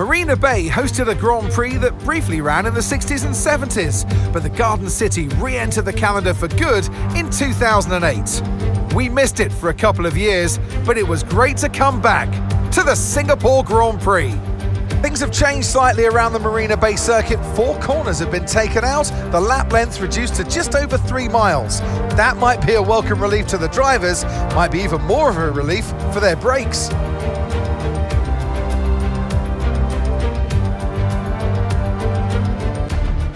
Marina Bay hosted a Grand Prix that briefly ran in the 60s and 70s, but the Garden City re-entered the calendar for good in 2008. We missed it for a couple of years, but it was great to come back to the Singapore Grand Prix. Things have changed slightly around the Marina Bay circuit. 4 corners have been taken out, the lap length reduced to just over 3 miles. That might be a welcome relief to the drivers, might be even more of a relief for their brakes.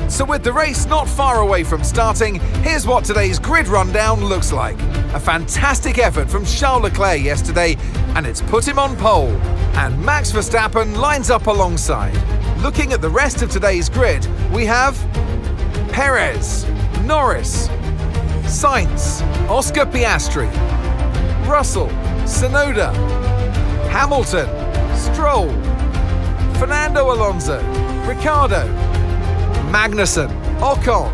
So with the race not far away from starting, here's what today's grid rundown looks like. A fantastic effort from Charles Leclerc yesterday, and it's put him on pole. And Max Verstappen lines up alongside. Looking at the rest of today's grid, we have Perez, Norris, Sainz, Oscar Piastri, Russell, Tsunoda, Hamilton, Stroll, Fernando Alonso, Ricciardo, Magnussen, Ocon,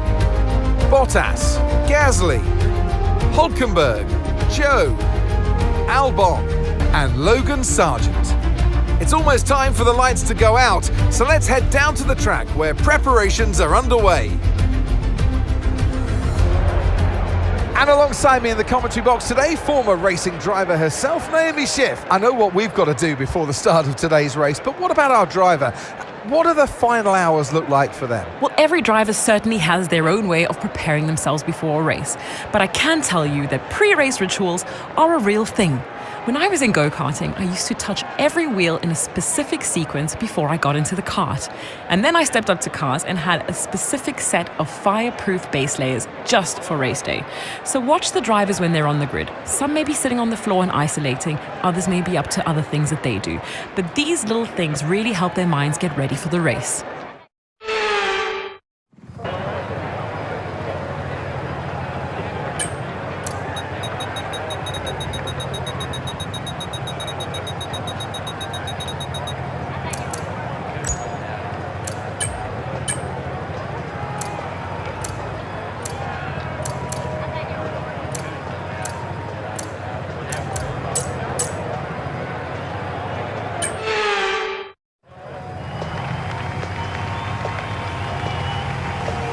Bottas, Gasly, Hülkenberg, Joe, Albon, and Logan Sargent. It's almost time for the lights to go out, so let's head down to the track where preparations are underway. And alongside me in the commentary box today, former racing driver herself, Naomi Schiff. I know what we've got to do before the start of today's race, but what about our driver? What do the final hours look like for them? Well, every driver certainly has their own way of preparing themselves before a race. But I can tell you that pre-race rituals are a real thing. When I was in go-karting, I used to touch every wheel in a specific sequence before I got into the kart. And then I stepped up to cars and had a specific set of fireproof base layers just for race day. So watch the drivers when they're on the grid. Some may be sitting on the floor and isolating, others may be up to other things that they do. But these little things really help their minds get ready for the race.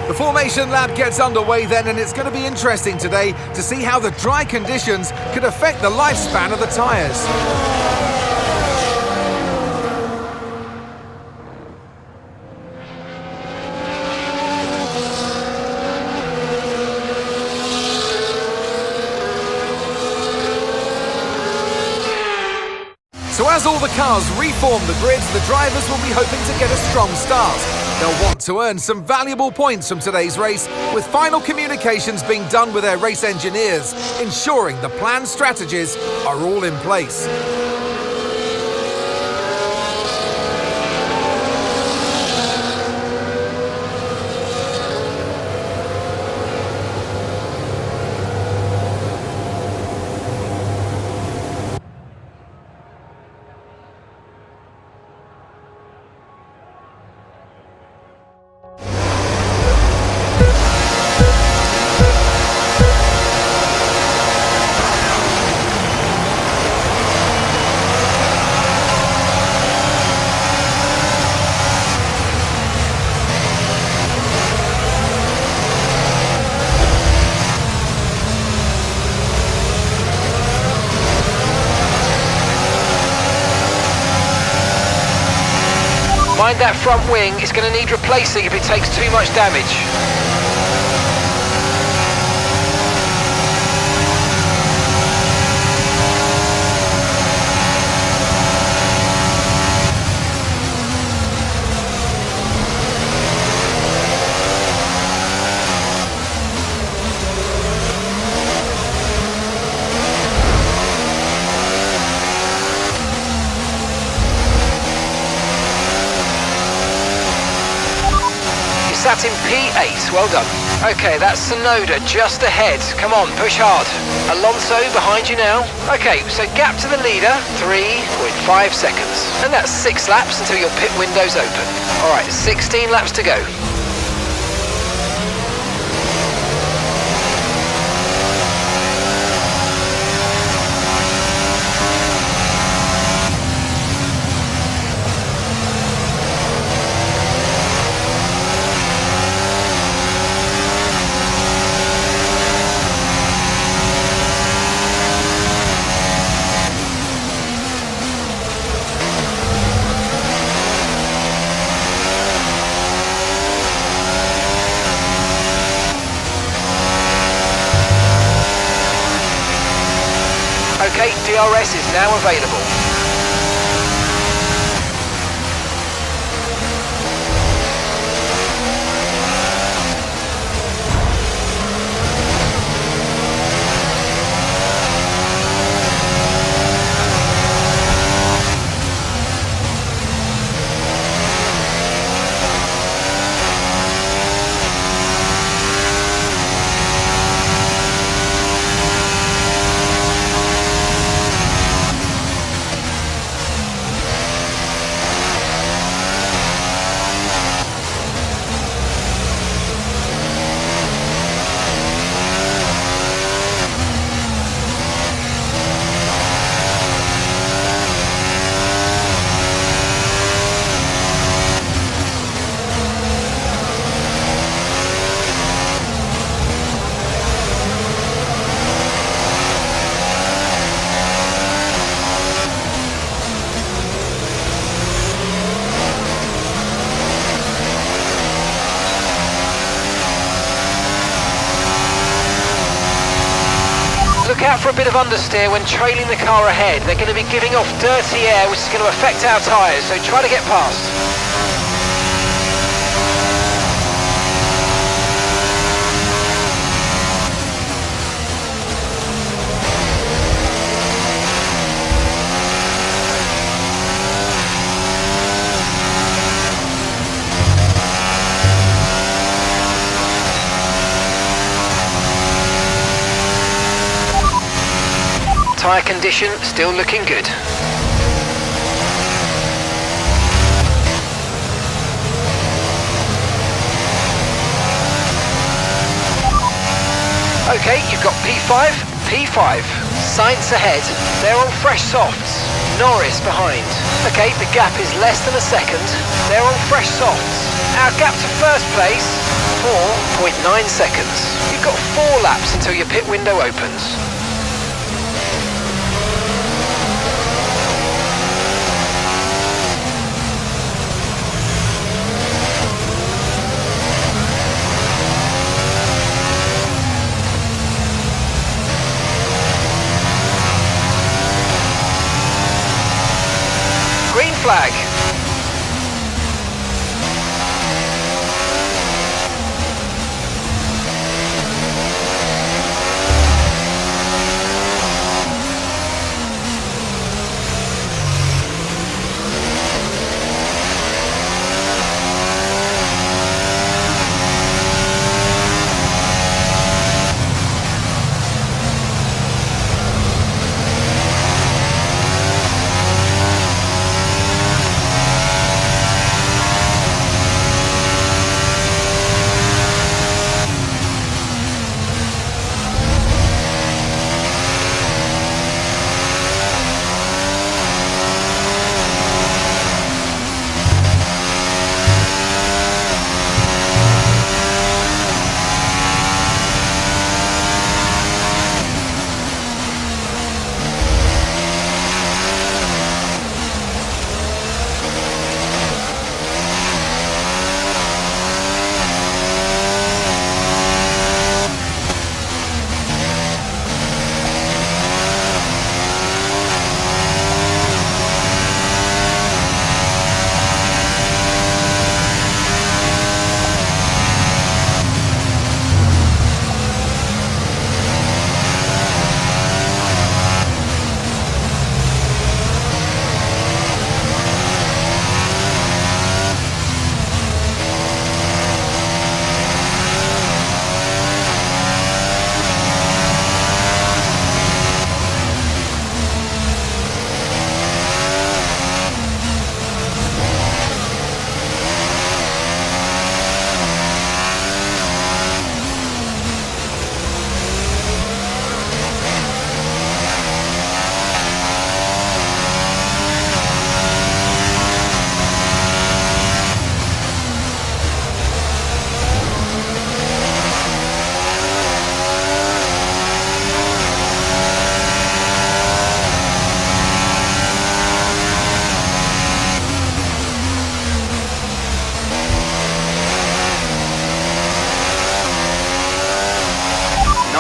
The formation lap gets underway then, and it's going to be interesting today to see how the dry conditions could affect the lifespan of the tyres. So as all the cars reform the grids, the drivers will be hoping to get a strong start. They'll want to earn some valuable points from today's race, with final communications being done with their race engineers, ensuring the planned strategies are all in place. Mind that front wing, it's going to need replacing if it takes too much damage. Sat in P8, well done. Okay, that's Tsunoda just ahead. Come on, push hard. Alonso behind you now. Okay, so gap to the leader, 3.5 seconds. And that's 6 laps until your pit window's open. All right, 16 laps to go. DRS is now available. Look out for a bit of understeer when trailing the car ahead. They're going to be giving off dirty air, which is going to affect our tyres, so try to get past. Tyre condition still looking good. Okay, you've got P5, P5. Sainz ahead. They're on fresh softs. Norris behind. Okay, the gap is less than a second. They're on fresh softs. Our gap to first place, 4.9 seconds. You've got 4 laps until your pit window opens. Green flag.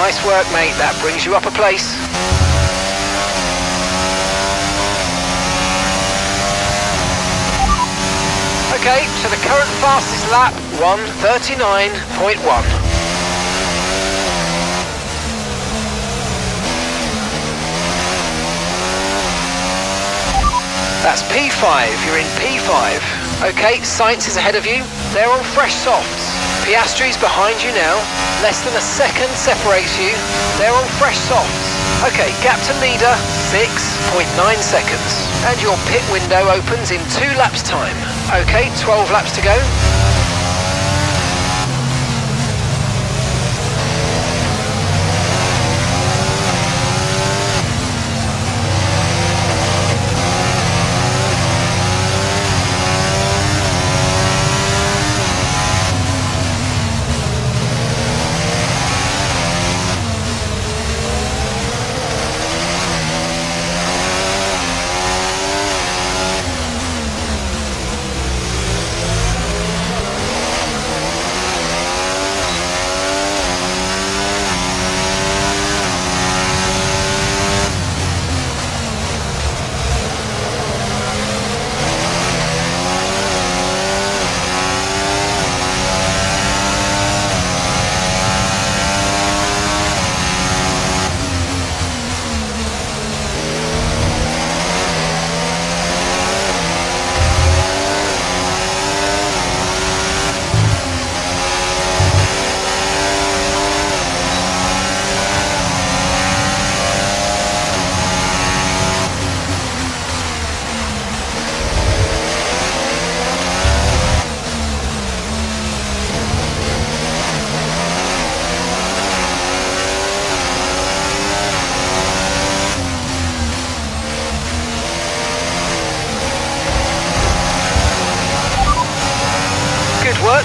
Nice work, mate. That brings you up a place. Okay, so the current fastest lap, 1:39.1. That's P5, you're in P5. Okay, Science is ahead of you. They're on fresh softs. Piastri's behind you now. Less than a second separates you. They're on fresh softs. Okay, gap to leader, 6.9 seconds. And your pit window opens in 2 laps time. Okay, 12 laps to go.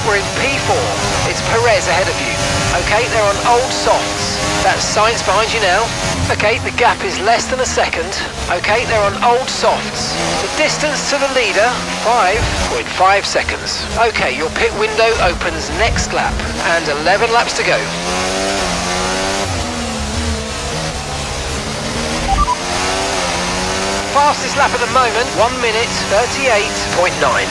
We're in P4. It's Perez ahead of you. Okay, they're on old softs. That's Science behind you now. Okay, the gap is less than a second. Okay, they're on old softs. The distance to the leader, 5.5 seconds. Okay, your pit window opens next lap, and 11 laps to go. Fastest lap at the moment, 1:38.9.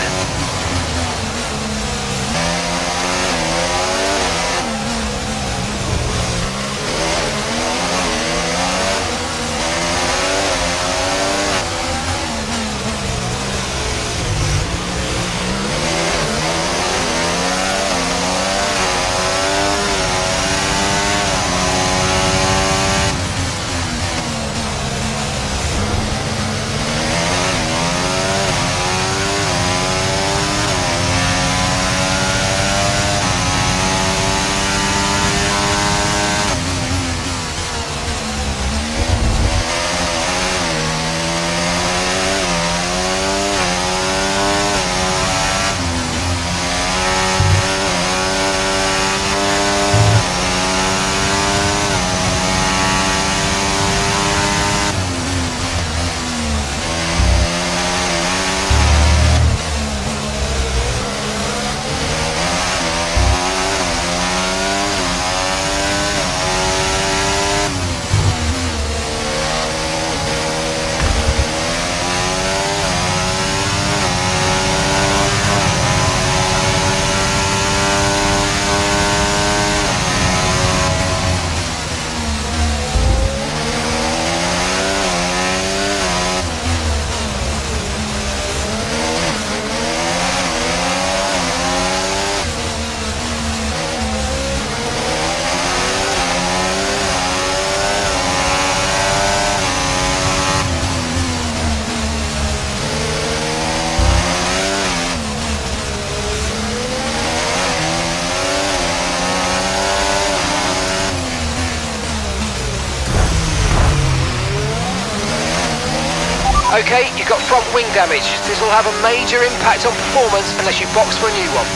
Okay, you've got front wing damage. This will have a major impact on performance unless you box for a new one.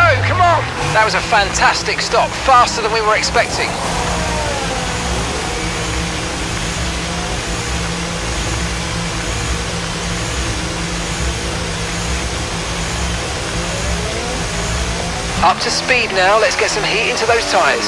go, come on! That was a fantastic stop, faster than we were expecting. Up to speed now, let's get some heat into those tyres.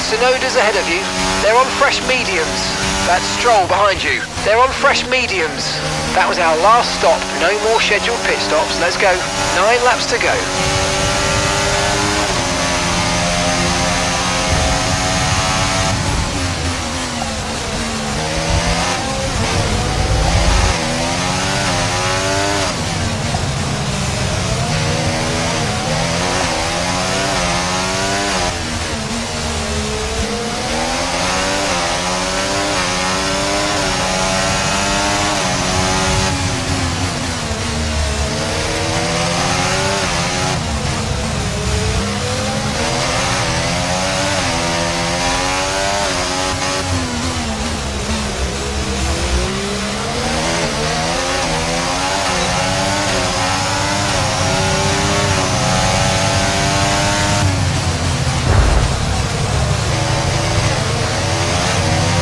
Sonoda's ahead of you. They're on fresh mediums. That's Stroll behind you. They're on fresh mediums. That was our last stop. No more scheduled pit stops. Let's go. 9 laps to go.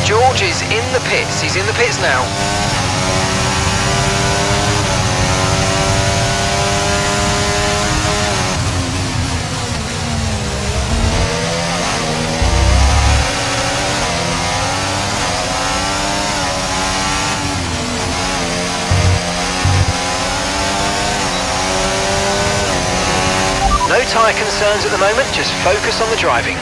George is in the pits. He's in the pits now. No tyre concerns at the moment, just focus on the driving.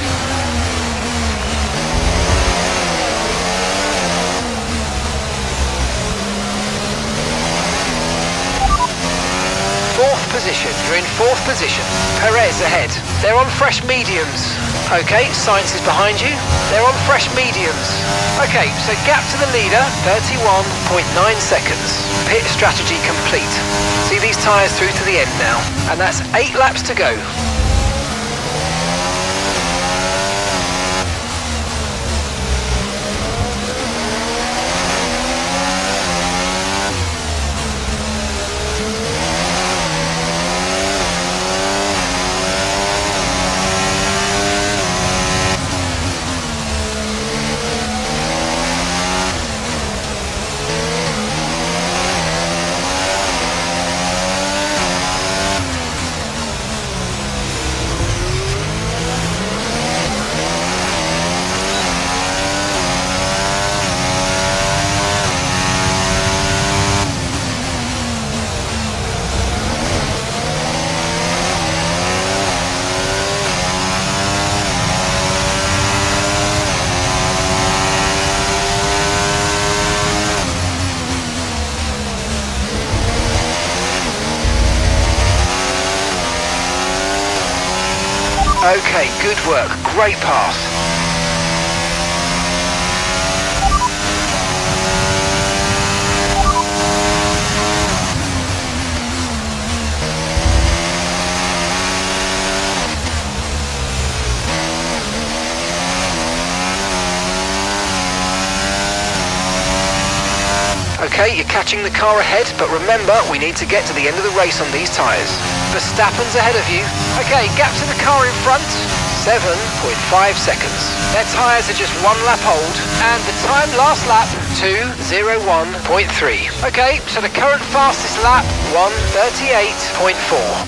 Position. You're in 4th position. Perez ahead. They're on fresh mediums. Okay, Sainz is behind you. They're on fresh mediums. Okay, so gap to the leader, 31.9 seconds. Pit strategy complete. See these tyres through to the end now. And that's 8 laps to go. Okay, good work. Great pass. Okay, you're catching the car ahead, but remember, we need to get to the end of the race on these tyres. Verstappen's ahead of you. Okay, gap to the car in front, 7.5 seconds. Their tyres are just 1 lap old, and the time last lap, 2:01.3. Okay, so the current fastest lap, 1:38.4.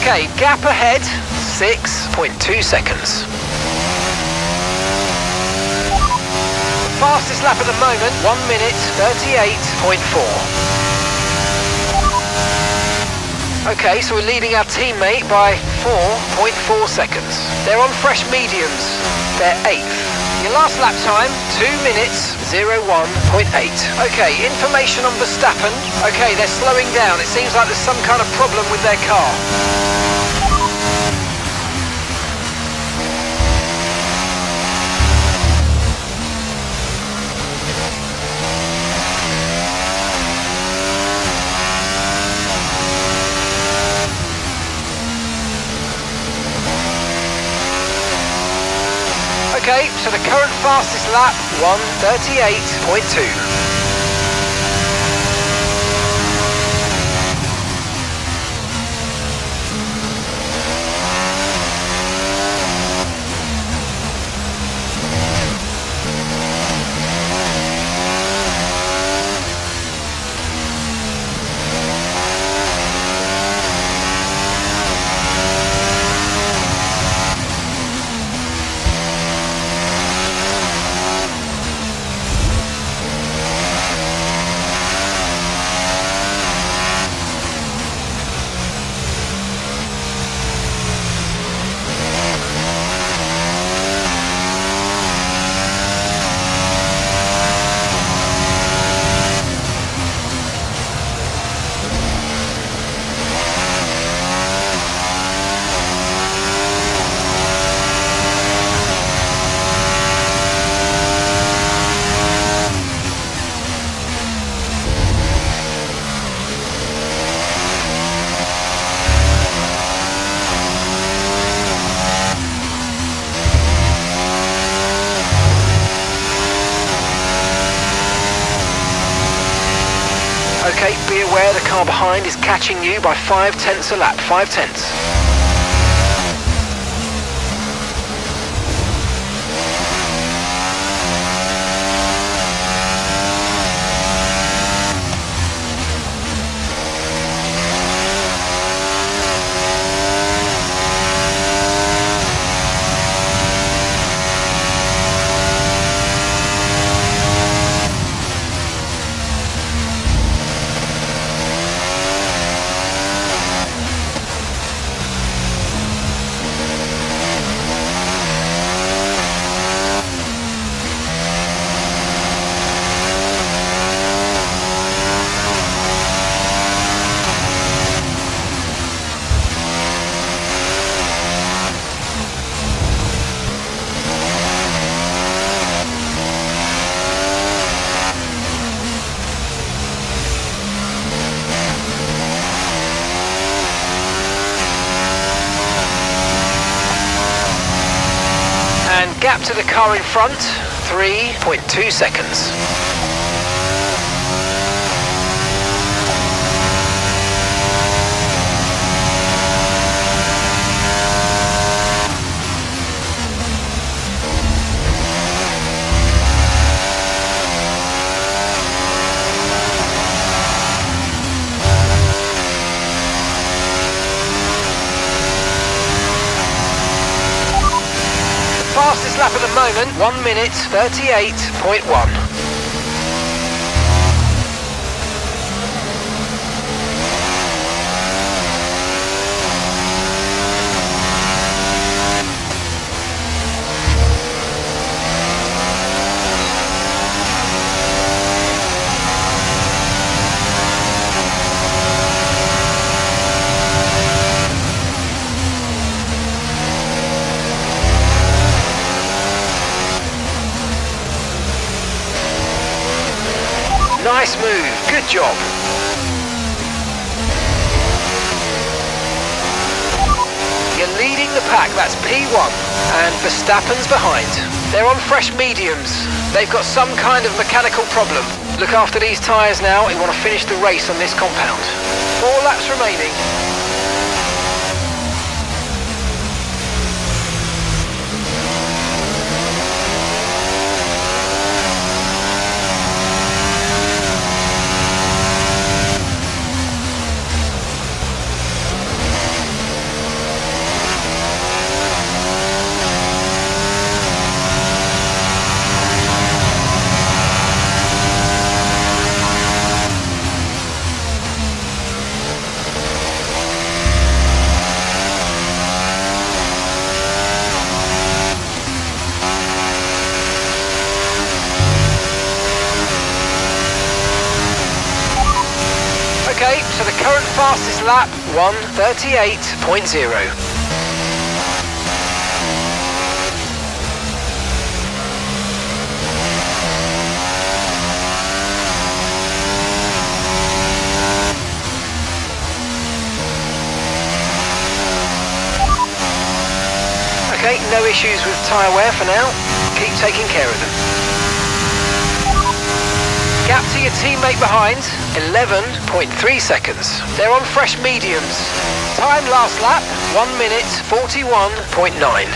Okay, gap ahead, 6.2 seconds. Fastest lap at the moment, 1:38.4. Okay, so we're leading our teammate by 4.4 seconds. They're on fresh mediums. They're 8th. Your last lap time, 2 minutes, 01.8. Okay, information on Verstappen. Okay, they're slowing down. It seems like there's some kind of problem with their car. Okay, so the current fastest lap, 1:38.2. Okay, be aware the car behind is catching you by 0.5 a lap, 0.5. And gap to the car in front, 3.2 seconds. Fastest lap at the moment, 1 minute, 38.1. Nice move, good job. You're leading the pack, that's P1, and Verstappen's behind. They're on fresh mediums. They've got some kind of mechanical problem. Look after these tyres now, you want to finish the race on this compound. 4 laps remaining. fastest lap, 1:38.0. Okay, no issues with tyre wear for now. Keep taking care of them. Gap to your teammate behind, 11.3 seconds. They're on fresh mediums. Time last lap, 1:41.9.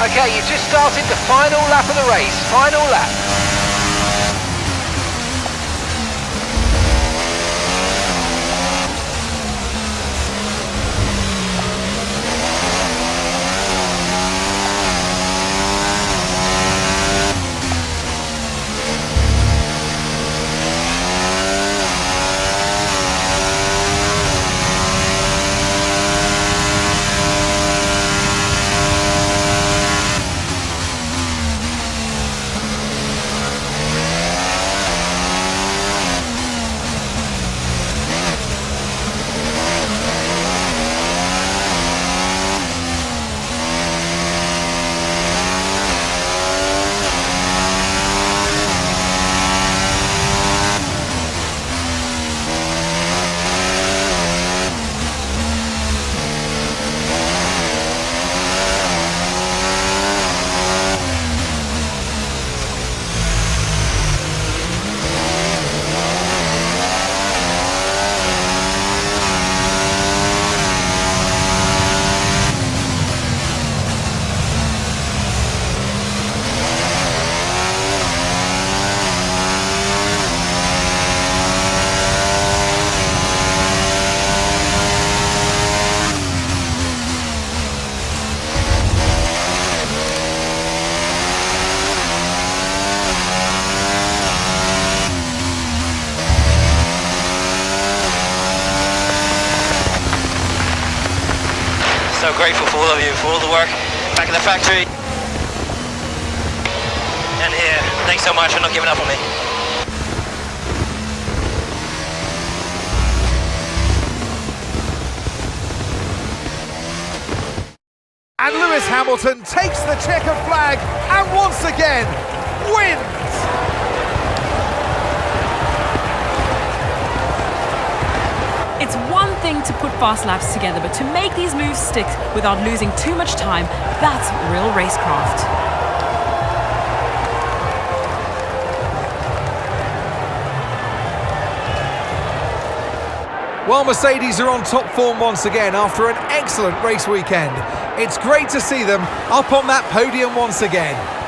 Okay, you've just started the final lap of the race. Final lap. So grateful for all of you, for all the work back in the factory and here. Thanks so much for not giving up on me. And Lewis Hamilton takes the checkered flag and once again wins! It's one thing to put fast laps together, but to make these moves stick without losing too much time, that's real racecraft. Well, Mercedes are on top form once again after an excellent race weekend. It's great to see them up on that podium once again.